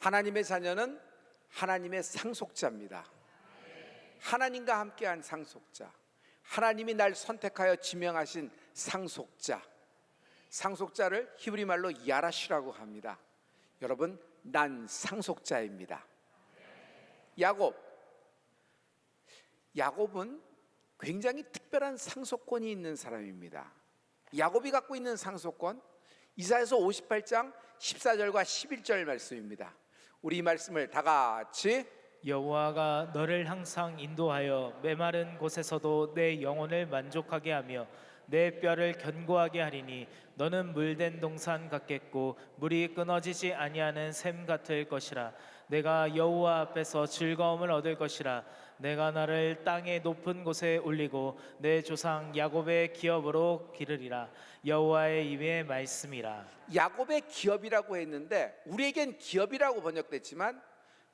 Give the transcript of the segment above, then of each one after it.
하나님의 자녀는 하나님의 상속자입니다. 하나님과 함께한 상속자, 하나님이 날 선택하여 지명하신 상속자, 상속자를 히브리 말로 야라시라고 합니다. 여러분, 난 상속자입니다. 야곱은 굉장히 특별한 상속권이 있는 사람입니다. 야곱이 갖고 있는 상속권, 이사야서 58장 14절과 11절 말씀입니다. 우리 이 말씀을 다 같이. 여호와가 너를 항상 인도하여 메마른 곳에서도 내 영혼을 만족하게 하며 내 뼈를 견고하게 하리니 너는 물된 동산 같겠고 물이 끊어지지 아니하는 샘 같을 것이라. 내가 여호와 앞에서 즐거움을 얻을 것이라. 내가 나를 땅의 높은 곳에 올리고 내 조상 야곱의 기업으로 기르리라. 여호와의 입의 말씀이라. 야곱의 기업이라고 했는데 우리에겐 기업이라고 번역됐지만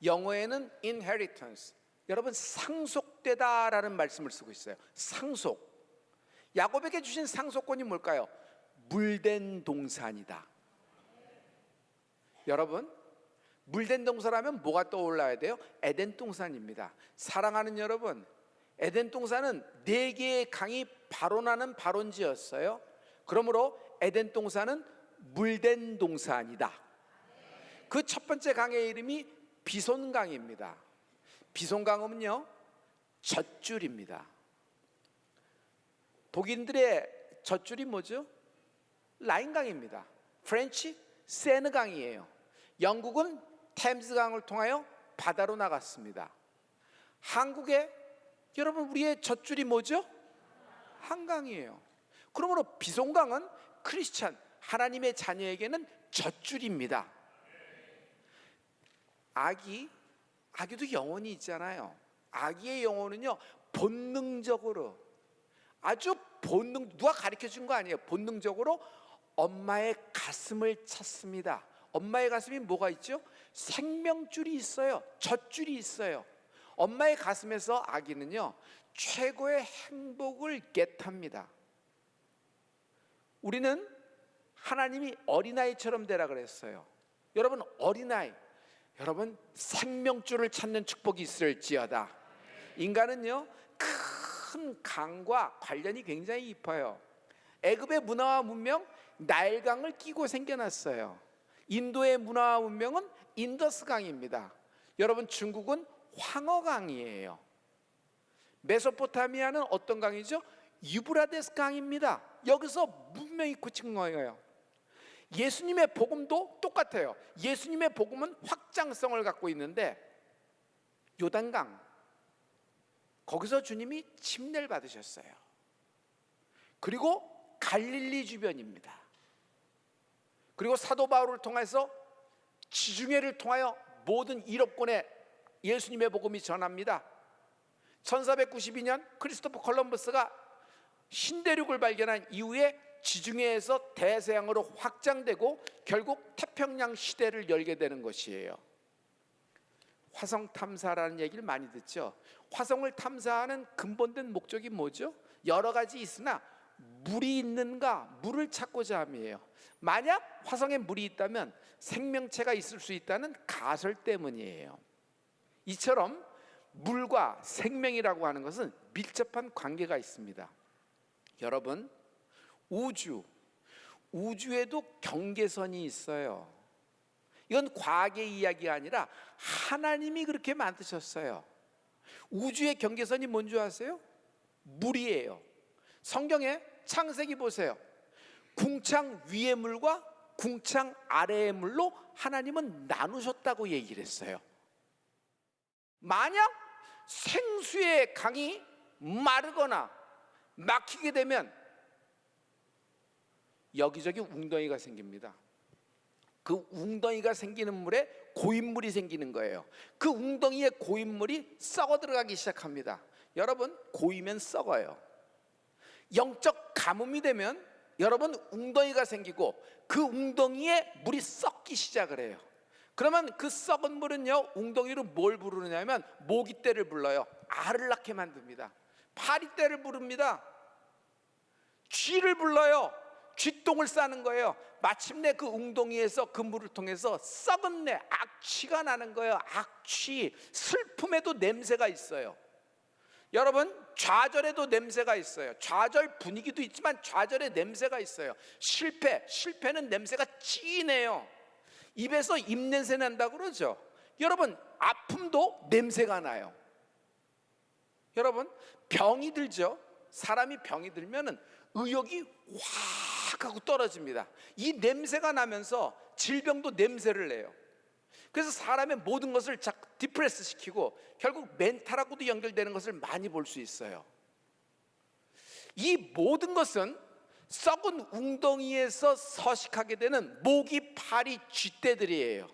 영어에는 inheritance, 여러분 상속되다라는 말씀을 쓰고 있어요. 상속. 야곱에게 주신 상속권이 뭘까요? 물된 동산이다. 여러분, 물된 동산하면 뭐가 떠올라야 돼요? 에덴 동산입니다. 사랑하는 여러분, 에덴 동산은 4개의 강이 발원하는 발원지였어요. 그러므로 에덴 동산은 물된 동산이다. 그 첫 번째 강의 이름이 비손강입니다. 비손강은요, 젖줄입니다. 독일인들의 젖줄이 뭐죠? 라인강입니다. 프렌치 세느강이에요. 영국은 템스강을 통하여 바다로 나갔습니다. 한국에 여러분 우리의 젖줄이 뭐죠? 한강이에요. 그러므로 비손강은 크리스찬 하나님의 자녀에게는 젖줄입니다. 아기도 영혼이 있잖아요. 아기의 영혼은요, 본능적으로, 아주 누가 가르쳐 준 거 아니에요. 본능적으로 엄마의 가슴을 찾습니다. 엄마의 가슴이 뭐가 있죠? 생명줄이 있어요. 젖줄이 있어요. 엄마의 가슴에서 아기는요, 최고의 행복을 겟합니다. 우리는 하나님이 어린아이처럼 되라 그랬어요. 여러분, 어린아이, 여러분 생명줄을 찾는 축복이 있을지어다. 인간은요, 큰 강과 관련이 굉장히 깊어요. 애굽의 문화와 문명, 나일강을 끼고 생겨났어요. 인도의 문화와 문명은 인더스강입니다. 여러분, 중국은 황허강이에요. 메소포타미아는 어떤 강이죠? 유브라데스 강입니다. 여기서 문명이 고친 거예요. 예수님의 복음도 똑같아요. 예수님의 복음은 확장성을 갖고 있는데 요단강, 거기서 주님이 침례를 받으셨어요. 그리고 갈릴리 주변입니다. 그리고 사도 바울을 통해서 지중해를 통하여 모든 유럽권에 예수님의 복음이 전합니다. 1492년 크리스토퍼 콜럼버스가 신대륙을 발견한 이후에 지중해에서 대서양으로 확장되고 결국 태평양 시대를 열게 되는 것이에요. 화성 탐사라는 얘기를 많이 듣죠. 화성을 탐사하는 근본된 목적이 뭐죠? 여러 가지 있으나 물이 있는가, 물을 찾고자 함이에요. 만약 화성에 물이 있다면 생명체가 있을 수 있다는 가설 때문이에요. 이처럼 물과 생명이라고 하는 것은 밀접한 관계가 있습니다. 여러분, 우주에도 경계선이 있어요. 이건 과학의 이야기가 아니라 하나님이 그렇게 만드셨어요. 우주의 경계선이 뭔지 아세요? 물이에요. 성경에 창세기 보세요. 궁창 위의 물과 궁창 아래의 물로 하나님은 나누셨다고 얘기를 했어요. 만약 생수의 강이 마르거나 막히게 되면 여기저기 웅덩이가 생깁니다. 그 웅덩이가 생기는 물에 고인물이 생기는 거예요. 그 웅덩이에 고인물이 썩어 들어가기 시작합니다. 여러분, 고이면 썩어요. 영적 가뭄이 되면 여러분 웅덩이가 생기고 그 웅덩이에 물이 썩기 시작을 해요. 그러면 그 썩은 물은요, 웅덩이로 뭘 부르느냐면 모기떼를 불러요. 알을 낳게 만듭니다. 파리떼를 부릅니다. 쥐를 불러요. 쥐똥을 싸는 거예요. 마침내 그 웅덩이에서 그 물을 통해서 썩은 내, 악취가 나는 거예요. 악취. 슬픔에도 냄새가 있어요. 여러분, 좌절에도 냄새가 있어요. 좌절 분위기도 있지만 좌절의 냄새가 있어요. 실패는 냄새가 진해요. 입에서 입냄새 난다고 그러죠. 여러분, 아픔도 냄새가 나요. 여러분, 병이 들죠. 사람이 병이 들면은 의욕이 확 하고 떨어집니다. 이 냄새가 나면서 질병도 냄새를 내요. 그래서 사람의 모든 것을 디프레스 시키고 결국 멘탈하고도 연결되는 것을 많이 볼 수 있어요. 이 모든 것은 썩은 웅덩이에서 서식하게 되는 모기, 파리, 쥐떼들이에요.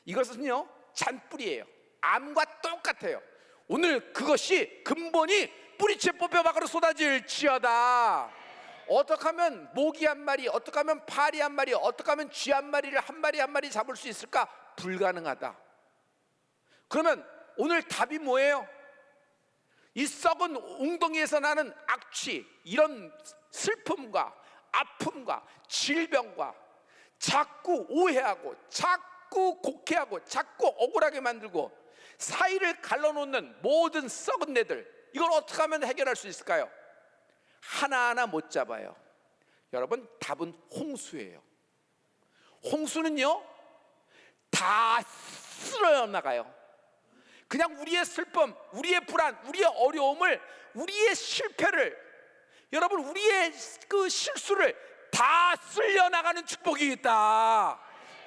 이것은요, 잔뿌리예요. 암과 똑같아요. 오늘 그것이 근본이 뿌리채 뽑혀 밖으로 쏟아질지어다. 어떻게 하면 모기 한 마리, 어떻게 하면 파리 한 마리, 어떻게 하면 쥐 한 마리를 한 마리 잡을 수 있을까? 불가능하다. 그러면 오늘 답이 뭐예요? 이 썩은 웅덩이에서 나는 악취, 이런 슬픔과 아픔과 질병과 자꾸 오해하고 자꾸 곡해하고 자꾸 억울하게 만들고 사이를 갈라놓는 모든 썩은 내들, 이걸 어떻게 하면 해결할 수 있을까요? 하나하나 못 잡아요. 여러분, 답은 홍수예요. 홍수는요, 다 쓸어 나가요. 그냥 우리의 슬픔, 우리의 불안, 우리의 어려움을, 우리의 실패를, 여러분, 우리의 그 실수를 다 쓸려 나가는 축복이 있다.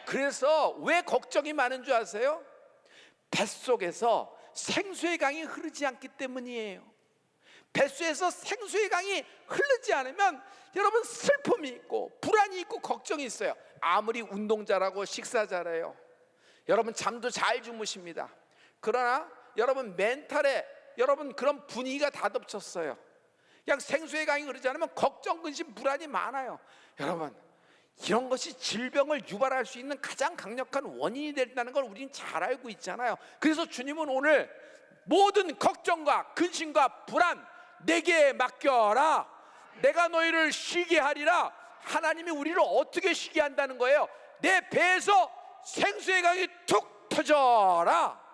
그래서 왜 걱정이 많은 줄 아세요? 뱃속에서 생수의 강이 흐르지 않기 때문이에요. 뱃속에서 생수의 강이 흐르지 않으면 여러분, 슬픔이 있고 불안이 있고 걱정이 있어요. 아무리 운동 잘하고 식사 잘해요, 여러분 잠도 잘 주무십니다. 그러나 여러분 멘탈에 여러분 그런 분위기가 다 덮쳤어요. 그냥 생수의 강이 흐르지 않으면 걱정, 근심, 불안이 많아요. 여러분, 이런 것이 질병을 유발할 수 있는 가장 강력한 원인이 된다는 걸 우리는 잘 알고 있잖아요. 그래서 주님은 오늘 모든 걱정과 근심과 불안 내게 맡겨라, 내가 너희를 쉬게 하리라. 하나님이 우리를 어떻게 쉬게 한다는 거예요? 내 배에서 생수의 강이 툭 터져라.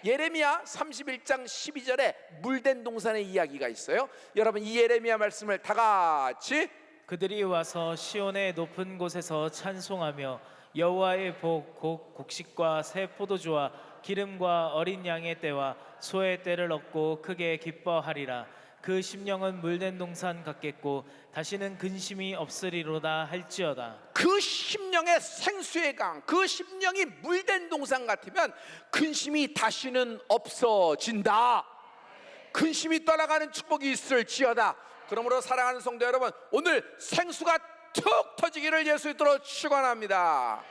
예레미야 31장 12절에 물된 동산의 이야기가 있어요. 여러분, 이 예레미야 말씀을 다 같이. 그들이 와서 시온의 높은 곳에서 찬송하며 여호와의 복, 곧 곡식과 새 포도주와 기름과 어린 양의 때와 소의 때를 얻고 크게 기뻐하리라. 그 심령은 물된 동산 같겠고 다시는 근심이 없으리로다 할지어다. 그 심령의 생수의 강, 그 심령이 물된 동산 같으면 근심이 다시는 없어진다. 근심이 떠나가는 축복이 있을지어다. 그러므로 사랑하는 성도 여러분, 오늘 생수가 툭 터지기를 예수 이름으로 축원합니다.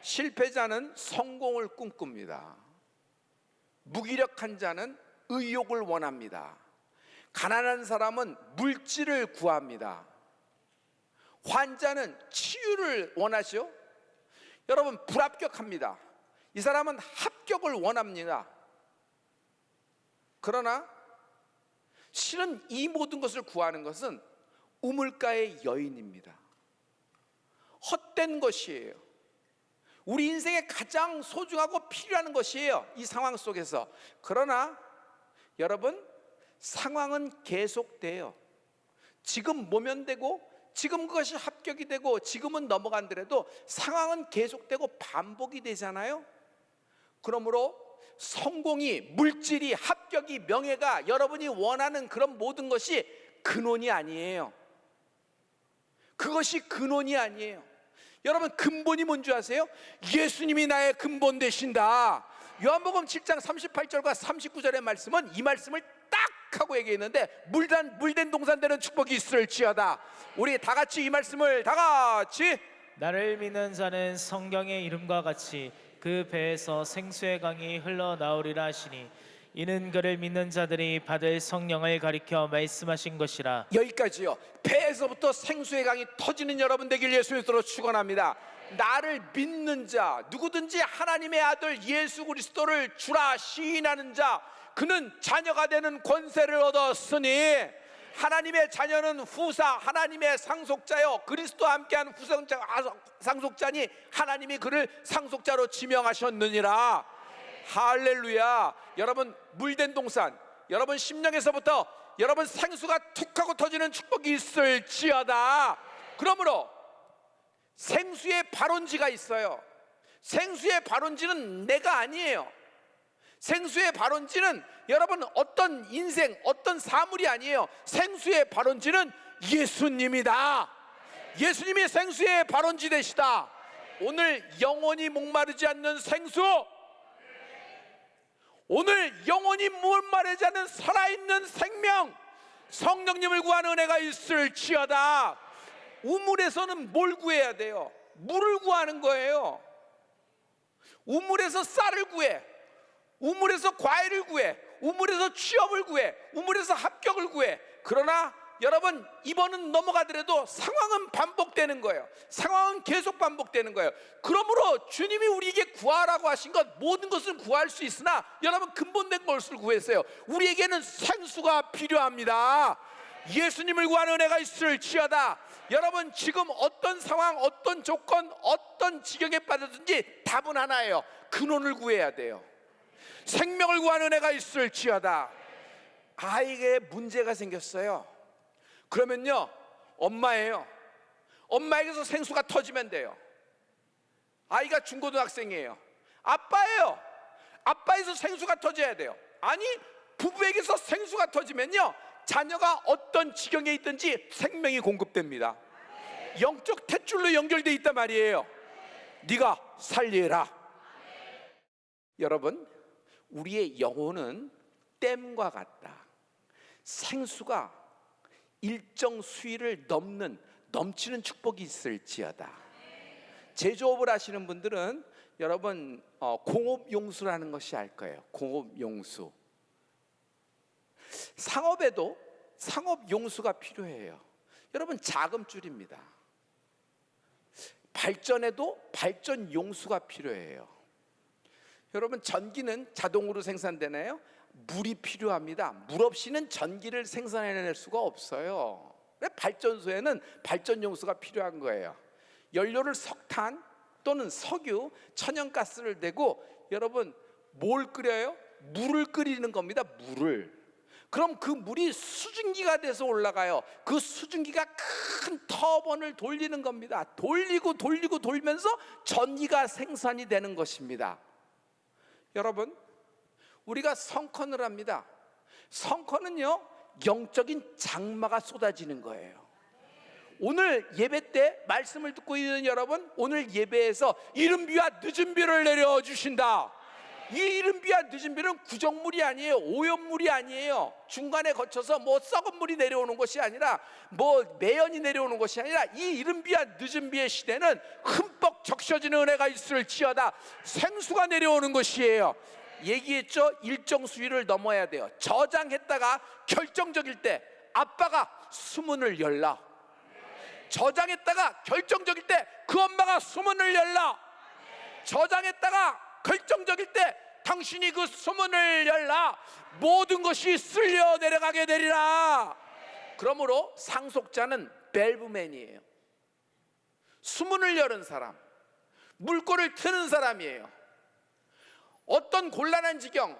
실패자는 성공을 꿈꿉니다. 무기력한 자는 의욕을 원합니다. 가난한 사람은 물질을 구합니다. 환자는 치유를 원하죠. 여러분, 불합격합니다. 이 사람은 합격을 원합니다. 그러나 실은 이 모든 것을 구하는 것은 우물가의 여인입니다. 헛된 것이에요. 우리 인생에 가장 소중하고 필요한 것이에요, 이 상황 속에서. 그러나 여러분, 상황은 계속돼요. 지금 모면되고 지금 그것이 합격이 되고 지금은 넘어간더라도 상황은 계속되고 반복이 되잖아요. 그러므로 성공이, 물질이, 합격이, 명예가 여러분이 원하는 그런 모든 것이 근원이 아니에요. 그것이 근원이 아니에요. 여러분, 근본이 뭔지 아세요? 예수님이 나의 근본 되신다. 요한복음 7장 38절과 39절의 말씀은 이 말씀을 딱 하고 얘기했는데, 물된 동산 되는 축복이 있을지어다. 우리 다 같이 이 말씀을 다 같이. 나를 믿는 자는 성경의 이름과 같이 그 배에서 생수의 강이 흘러나오리라 하시니 이는 그를 믿는 자들이 받을 성령을 가리켜 말씀하신 것이라. 여기까지요. 배에서부터 생수의 강이 터지는 여러분 되길 예수의 이름으로 축원합니다. 나를 믿는 자, 누구든지 하나님의 아들 예수 그리스도를 주라 시인하는 자, 그는 자녀가 되는 권세를 얻었으니 하나님의 자녀는 후사, 하나님의 상속자요, 그리스도와 함께한 상속자니 하나님이 그를 상속자로 지명하셨느니라. 할렐루야. 여러분, 물된 동산, 여러분 심령에서부터 여러분 생수가 툭하고 터지는 축복이 있을지어다. 그러므로 생수의 발원지가 있어요. 생수의 발원지는 내가 아니에요. 생수의 발원지는 여러분 어떤 인생, 어떤 사물이 아니에요. 생수의 발원지는 예수님이다. 예수님이 생수의 발원지 되시다. 오늘 영원히 목마르지 않는 생수, 오늘 영원히 목마르지 않는 살아있는 생명, 성령님을 구하는 은혜가 있을지어다. 우물에서는 뭘 구해야 돼요? 물을 구하는 거예요. 우물에서 쌀을 구해, 우물에서 과일을 구해, 우물에서 취업을 구해, 우물에서 합격을 구해. 그러나 여러분, 이번은 넘어가더라도 상황은 반복되는 거예요. 상황은 계속 반복되는 거예요. 그러므로 주님이 우리에게 구하라고 하신 것, 모든 것을 구할 수 있으나 여러분, 근본된 것을 구했어요. 우리에게는 생수가 필요합니다. 예수님을 구하는 은혜가 있을지어다. 여러분, 지금 어떤 상황, 어떤 조건, 어떤 지경에 빠졌든지 답은 하나예요. 근원을 구해야 돼요. 생명을 구하는 은혜가 있을지어다. 아이에게 문제가 생겼어요. 그러면요, 엄마예요. 엄마에게서 생수가 터지면 돼요. 아이가 중고등학생이에요. 아빠예요. 아빠에서 생수가 터져야 돼요. 아니, 부부에게서 생수가 터지면요, 자녀가 어떤 지경에 있든지 생명이 공급됩니다. 영적 탯줄로 연결되어 있단 말이에요. 네가 살리라. 여러분, 우리의 영혼은 댐과 같다. 생수가 일정 수위를 넘치는 축복이 있을지어다. 제조업을 하시는 분들은 여러분 공업용수라는 것이 알 거예요. 공업용수. 상업에도 상업용수가 필요해요. 여러분, 자금줄입니다. 발전에도 발전용수가 필요해요. 여러분, 전기는 자동으로 생산되나요? 물이 필요합니다. 물 없이는 전기를 생산해낼 수가 없어요. 발전소에는 발전용수가 필요한 거예요. 연료를 석탄 또는 석유, 천연가스를 대고 여러분 뭘 끓여요? 물을 끓이는 겁니다. 물을. 그럼 그 물이 수증기가 돼서 올라가요. 그 수증기가 큰 터번을 돌리는 겁니다. 돌리고 돌면서 전기가 생산이 되는 것입니다. 여러분, 우리가 성컨을 합니다. 성컨은요, 영적인 장마가 쏟아지는 거예요. 오늘 예배 때 말씀을 듣고 있는 여러분, 오늘 예배에서 이른 비와 늦은 비를 내려주신다. 이 이른 비와 늦은 비는 구정물이 아니에요. 오염물이 아니에요. 중간에 거쳐서 뭐 썩은 물이 내려오는 것이 아니라, 뭐 매연이 내려오는 것이 아니라, 이 이른 비와 늦은 비의 시대는 흠뻑 적셔지는 은혜가 있을지어다. 생수가 내려오는 것이에요. 얘기했죠? 일정 수위를 넘어야 돼요. 저장했다가 결정적일 때 아빠가 수문을 열라. 저장했다가 결정적일 때 그 엄마가 수문을 열라. 저장했다가 결정적일 때 당신이 그 수문을 열라. 모든 것이 쓸려 내려가게 되리라. 그러므로 상속자는 밸브맨이에요. 수문을 여는 사람, 물꼬를 트는 사람이에요. 어떤 곤란한 지경,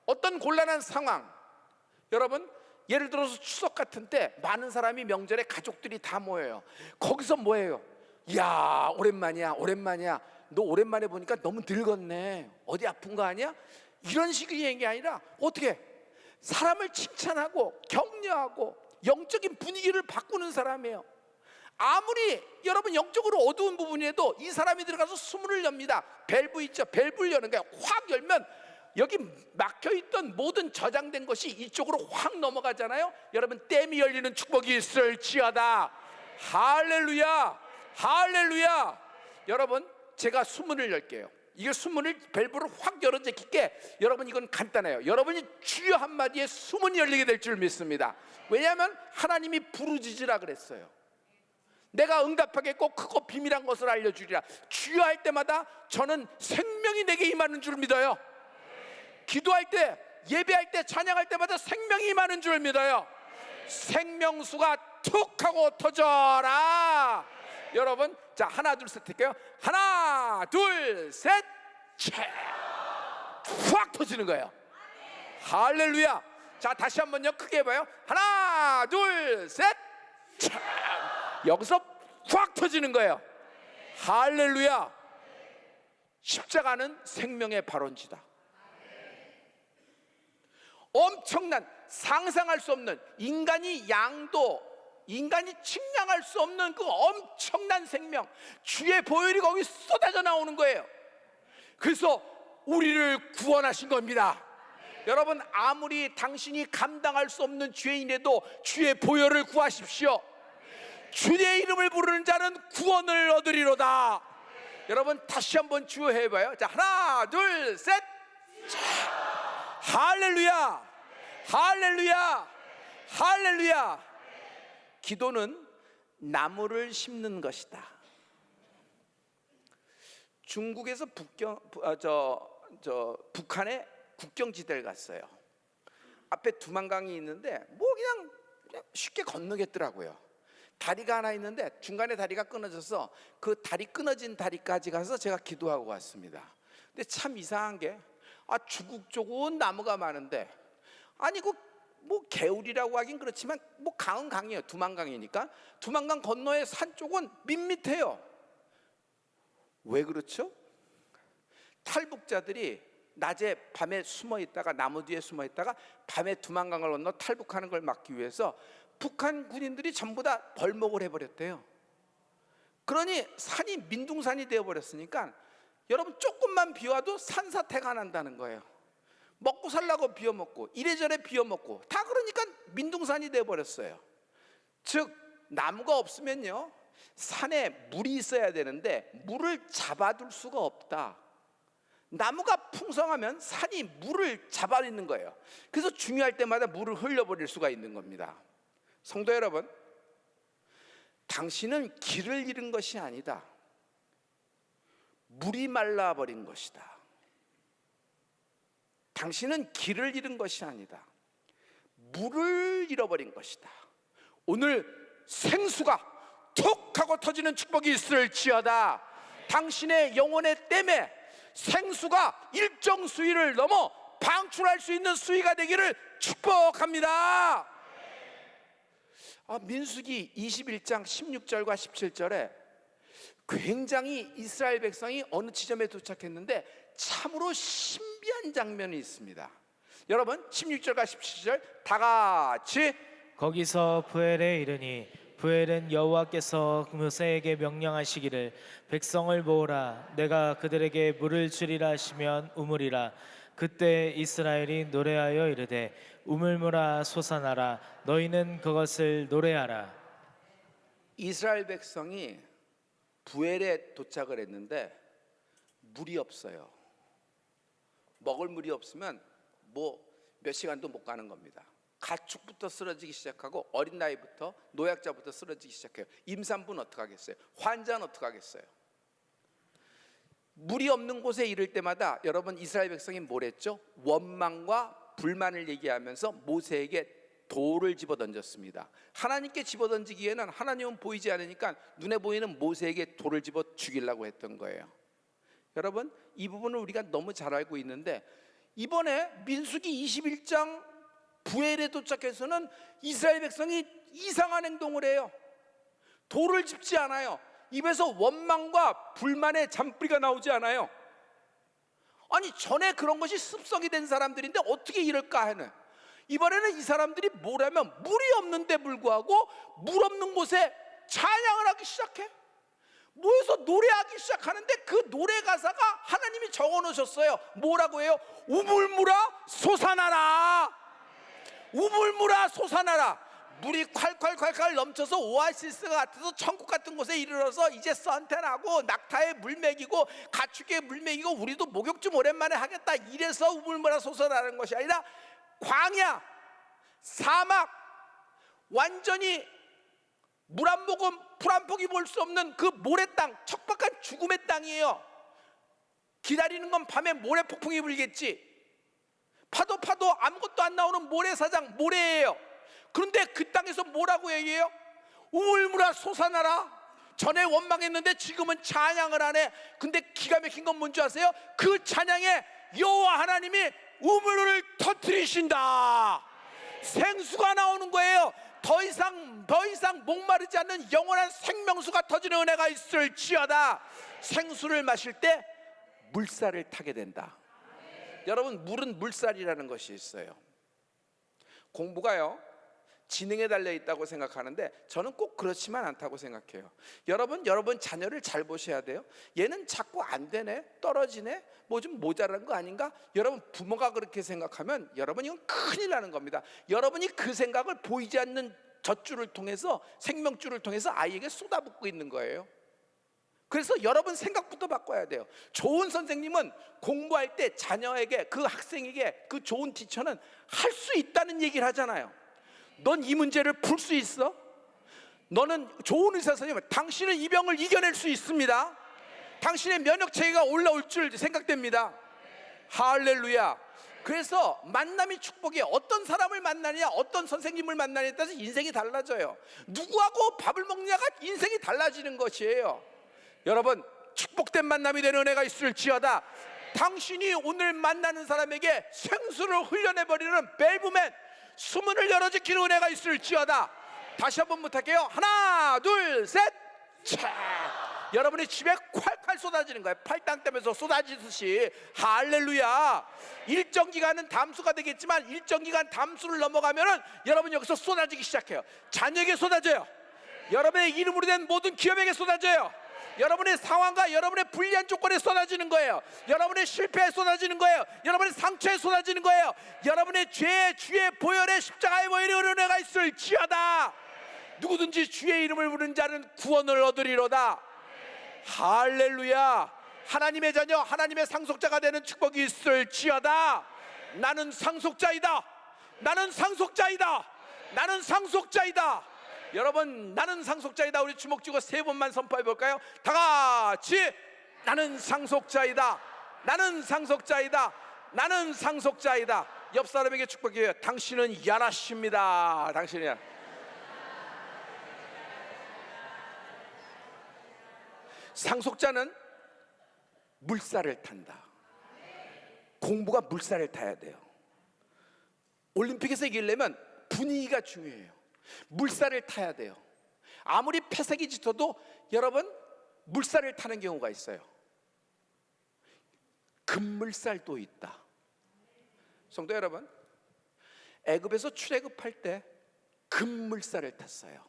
어떤 곤란한 상황, 여러분, 예를 들어서 추석 같은 때 많은 사람이 명절에 가족들이 다 모여요. 거기서 뭐예요? 야, 오랜만이야. 너 오랜만에 보니까 너무 늙었네. 어디 아픈 거 아니야? 이런 식의 얘기 아니라 어떻게 사람을 칭찬하고 격려하고 영적인 분위기를 바꾸는 사람이에요. 아무리 여러분 영적으로 어두운 부분에도 이 사람이 들어가서 수문을 엽니다. 밸브 있죠? 밸브를 여는 거예요. 확 열면 여기 막혀있던 모든 저장된 것이 이쪽으로 확 넘어가잖아요. 여러분, 댐이 열리는 축복이 있을지어다. 할렐루야, 할렐루야. 여러분, 제가 수문을 열게요. 이게 수문을 밸브를 확 열어제끼게, 여러분 이건 간단해요. 여러분이 주여 한마디에 수문이 열리게 될 줄 믿습니다. 왜냐하면 하나님이 부르짖으라 그랬어요. 내가 응답하겠고 크고 비밀한 것을 알려주리라. 주여 할 때마다 저는 생명이 내게 임하는 줄 믿어요. 기도할 때, 예배할 때, 찬양할 때마다 생명이 임하는 줄 믿어요. 생명수가 툭 하고 터져라. 여러분, 자, 하나 둘 셋 할게요. 하나 둘 셋, 확 터지는 거예요. 할렐루야. 자, 다시 한번요, 크게 해봐요. 하나 둘 셋, 여기서 확 터지는 거예요. 할렐루야. 십자가는 생명의 발원지다. 엄청난, 상상할 수 없는, 인간이 측량할 수 없는 그 엄청난 생명, 주의 보혈이 거기 쏟아져 나오는 거예요. 그래서 우리를 구원하신 겁니다. 여러분, 아무리 당신이 감당할 수 없는 죄인에도 주의 보혈을 구하십시오. 주의 이름을 부르는 자는 구원을 얻으리로다. 여러분, 다시 한번 주여 해봐요. 자, 하나 둘 셋, 할렐루야, 할렐루야, 할렐루야. 기도는 나무를 심는 것이다. 중국에서 북한의 국경지대를 갔어요. 앞에 두만강이 있는데 뭐 그냥 쉽게 건너겠더라고요. 다리가 하나 있는데 중간에 다리가 끊어져서 그 다리 끊어진 다리까지 가서 제가 기도하고 왔습니다. 근데 참 이상한 게, 중국 쪽은 나무가 많은데, 아니 뭐 개울이라고 하긴 그렇지만 뭐 강은 강이에요. 두만강이니까. 두만강 건너의 산 쪽은 밋밋해요. 왜 그렇죠? 탈북자들이 낮에 밤에 숨어 있다가, 나무 뒤에 숨어 있다가 밤에 두만강을 건너 탈북하는 걸 막기 위해서 북한 군인들이 전부 다 벌목을 해버렸대요. 그러니 산이 민둥산이 되어버렸으니까 여러분, 조금만 비 와도 산사태가 난다는 거예요. 먹고 살라고 비워먹고 이래저래 비워먹고 다, 그러니까 민둥산이 되어버렸어요. 즉, 나무가 없으면요, 산에 물이 있어야 되는데 물을 잡아둘 수가 없다. 나무가 풍성하면 산이 물을 잡아있는 거예요. 그래서 중요할 때마다 물을 흘려버릴 수가 있는 겁니다. 성도 여러분, 당신은 길을 잃은 것이 아니다. 물이 말라버린 것이다. 당신은 길을 잃은 것이 아니다. 물을 잃어버린 것이다. 오늘 생수가 툭 하고 터지는 축복이 있을지어다. 당신의 영혼의 댐에 생수가 일정 수위를 넘어 방출할 수 있는 수위가 되기를 축복합니다. 민수기 21장 16절과 17절에 굉장히 이스라엘 백성이 어느 지점에 도착했는데 참으로 신비한 장면이 있습니다. 여러분, 16절과 17절 다 같이. 거기서 부엘에 이르니 부엘은 여호와께서 모세에게 명령하시기를 백성을 모으라, 내가 그들에게 물을 주리라 하시면 우물이라. 그때 이스라엘이 노래하여 이르되 우물물아 솟아나라, 너희는 그것을 노래하라. 이스라엘 백성이 부엘에 도착을 했는데 물이 없어요. 먹을 물이 없으면 뭐 몇 시간도 못 가는 겁니다. 가축부터 쓰러지기 시작하고 어린 나이부터 노약자부터 쓰러지기 시작해요. 임산부는 어떡하겠어요? 환자는 어떡하겠어요? 물이 없는 곳에 이를 때마다 여러분, 이스라엘 백성이 뭘 했죠? 원망과 불만을 얘기하면서 모세에게 돌을 집어던졌습니다. 하나님께 집어던지기에는 하나님은 보이지 않으니까 눈에 보이는 모세에게 돌을 집어 죽이려고 했던 거예요. 여러분, 이 부분을 우리가 너무 잘 알고 있는데, 이번에 민수기 21장 부엘에 도착해서는 이스라엘 백성이 이상한 행동을 해요. 돌을 짚지 않아요. 입에서 원망과 불만의 잔뿌리가 나오지 않아요. 아니, 전에 그런 것이 습성이 된 사람들인데 어떻게 이럴까 하는, 이번에는 이 사람들이 뭐라면 물이 없는데 불구하고 물 없는 곳에 찬양을 하기 시작해. 모여서 노래하기 시작하는데 그 노래 가사가 하나님이 적어 놓으셨어요. 뭐라고 해요? 우물물아 솟아나라, 우물물아 솟아나라. 물이 콸콸콸콸 넘쳐서 오아시스 같아서 천국 같은 곳에 이르러서 이제 선탠하고 낙타에 물 먹이고 가축에 물 먹이고 우리도 목욕 좀 오랜만에 하겠다, 이래서 우물물아 솟아나는 것이 아니라 광야, 사막, 완전히 물 한 모금, 풀 한 폭이 볼 수 없는 그 모래 땅, 척박한 죽음의 땅이에요. 기다리는 건 밤에 모래 폭풍이 불겠지. 파도 아무것도 안 나오는 모래사장, 모래예요. 그런데 그 땅에서 뭐라고 얘기해요? 우물물아 솟아나라. 전에 원망했는데 지금은 찬양을 하네. 근데 기가 막힌 건 뭔지 아세요? 그 찬양에 여호와 하나님이 우물을 터뜨리신다. 생수가 나오는 거예요. 더 이상 목마르지 않는 영원한 생명수가 터지는 은혜가 있을지어다. 생수를 마실 때 물살을 타게 된다. 여러분, 물은 물살이라는 것이 있어요. 공부가요, 지능에 달려 있다고 생각하는데 저는 꼭 그렇지만 않다고 생각해요. 여러분 자녀를 잘 보셔야 돼요. 얘는 자꾸 안 되네, 떨어지네, 뭐 좀 모자란 거 아닌가? 여러분, 부모가 그렇게 생각하면 여러분 이건 큰일 나는 겁니다. 여러분이 그 생각을 보이지 않는 젖줄을 통해서, 생명줄을 통해서 아이에게 쏟아붓고 있는 거예요. 그래서 여러분 생각부터 바꿔야 돼요. 좋은 선생님은 공부할 때 자녀에게, 그 학생에게, 그 좋은 티처는 할 수 있다는 얘기를 하잖아요. 넌 이 문제를 풀 수 있어? 너는 좋은 의사 선생님은 당신은 이 병을 이겨낼 수 있습니다. 당신의 면역 체계가 올라올 줄 생각됩니다. 할렐루야. 그래서 만남이 축복이, 어떤 사람을 만나느냐, 어떤 선생님을 만나느냐에 따라서 인생이 달라져요. 누구하고 밥을 먹느냐가 인생이 달라지는 것이에요. 여러분, 축복된 만남이 되는 은혜가 있을지어다. 당신이 오늘 만나는 사람에게 생수를 흘려내버리는 밸브맨, 수문을 열어지키는 은혜가 있을지어다. 다시 한번 부탁해요. 하나 둘 셋. 차. 여러분의 집에 콸콸 쏟아지는 거예요. 팔당 떼면서 쏟아지듯이. 할렐루야. 일정 기간은 담수가 되겠지만 일정 기간 담수를 넘어가면은 여러분 여기서 쏟아지기 시작해요. 자녀에게 쏟아져요. 여러분의 이름으로 된 모든 기업에게 쏟아져요. 여러분의 상황과 여러분의 불리한 조건에 쏟아지는 거예요. 여러분의 실패에 쏟아지는 거예요. 여러분의 상처에 쏟아지는 거예요. 여러분의 죄의, 주의 보혈의 십자가의 보혈의 은혜가 있을지어다. 누구든지 주의 이름을 부르는 자는 구원을 얻으리로다. 할렐루야. 하나님의 자녀, 하나님의 상속자가 되는 축복이 있을지어다. 나는 상속자이다. 나는 상속자이다. 나는 상속자이다. 여러분, 나는 상속자이다. 우리 주먹 쥐고 세 번만 선포해 볼까요? 다 같이. 나는 상속자이다. 나는 상속자이다. 나는 상속자이다. 옆 사람에게 축복해요. 당신은 야라십니다. 당신이야. 상속자는 물살을 탄다. 공부가 물살을 타야 돼요. 올림픽에서 이기려면 분위기가 중요해요. 물살을 타야 돼요. 아무리 패색이 짙어도 여러분 물살을 타는 경우가 있어요. 급물살도 있다. 성도 여러분, 애굽에서 출애굽할 때 급물살을 탔어요.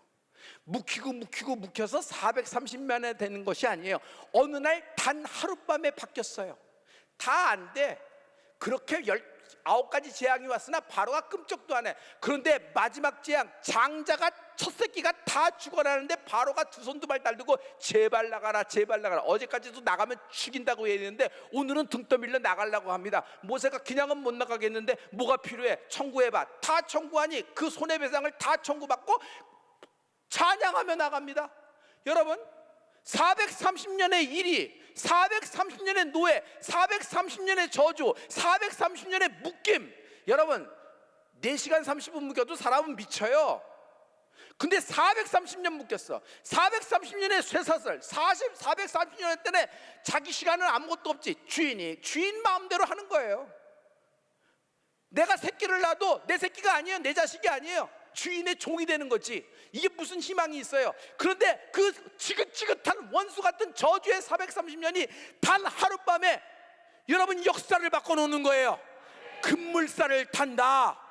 묵혀서 430년에 되는 것이 아니에요. 어느 날 단 하룻밤에 바뀌었어요. 다 안 돼. 그렇게 19가지 재앙이 왔으나 바로가 끔찍도 안 해. 그런데 마지막 재앙, 장자가 첫 새끼가 다 죽어나는데 바로가 두 손 두 발 달들고 제발 나가라, 제발 나가라. 어제까지도 나가면 죽인다고 했는데 오늘은 등 떠밀려 나가려고 합니다. 모세가 그냥은 못 나가겠는데 뭐가 필요해? 청구해봐. 다 청구하니 그 손해배상을 다 청구받고 찬양하며 나갑니다. 여러분, 430년의 일이, 430년의 노예, 430년의 저주, 430년의 묶임. 여러분, 4시간 30분 묶여도 사람은 미쳐요. 근데 430년 묶였어. 430년의 쇠사슬, 430년 때문에 자기 시간은 아무것도 없지. 주인 마음대로 하는 거예요. 내가 새끼를 낳아도 내 새끼가 아니에요. 내 자식이 아니에요. 주인의 종이 되는 거지. 이게 무슨 희망이 있어요? 그런데 그 지긋지긋한 원수 같은 저주의 430년이 단 하룻밤에 여러분 역사를 바꿔놓는 거예요. 급물살을 탄다.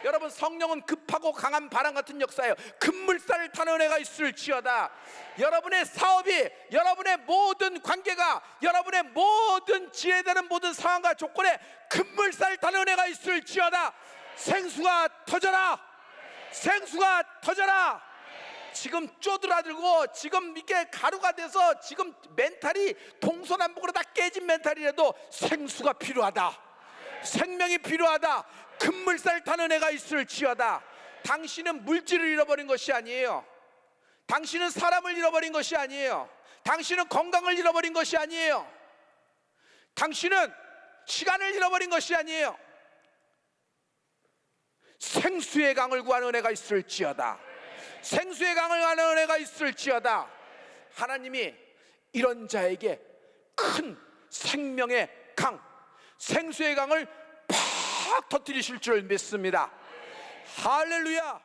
여러분, 성령은 급하고 강한 바람 같은 역사예요. 급물살을 타는 은혜가 있을지어다. 여러분의 사업이, 여러분의 모든 관계가, 여러분의 모든 지혜되는 모든 상황과 조건에 급물살을 타는 은혜가 있을지어다. 생수가 터져라. 생수가 터져라. 지금 쪼들어들고 지금 이게 가루가 돼서 지금 멘탈이 동서남북으로 다 깨진 멘탈이라도 생수가 필요하다. 생명이 필요하다. 급물살 타는 애가 있을지어다. 당신은 물질을 잃어버린 것이 아니에요. 당신은 사람을 잃어버린 것이 아니에요. 당신은 건강을 잃어버린 것이 아니에요. 당신은 시간을 잃어버린 것이 아니에요. 생수의 강을 구하는 은혜가 있을지어다. 생수의 강을 구하는 은혜가 있을지어다. 하나님이 이런 자에게 큰 생명의 강, 생수의 강을 팍 터뜨리실 줄 믿습니다. 할렐루야.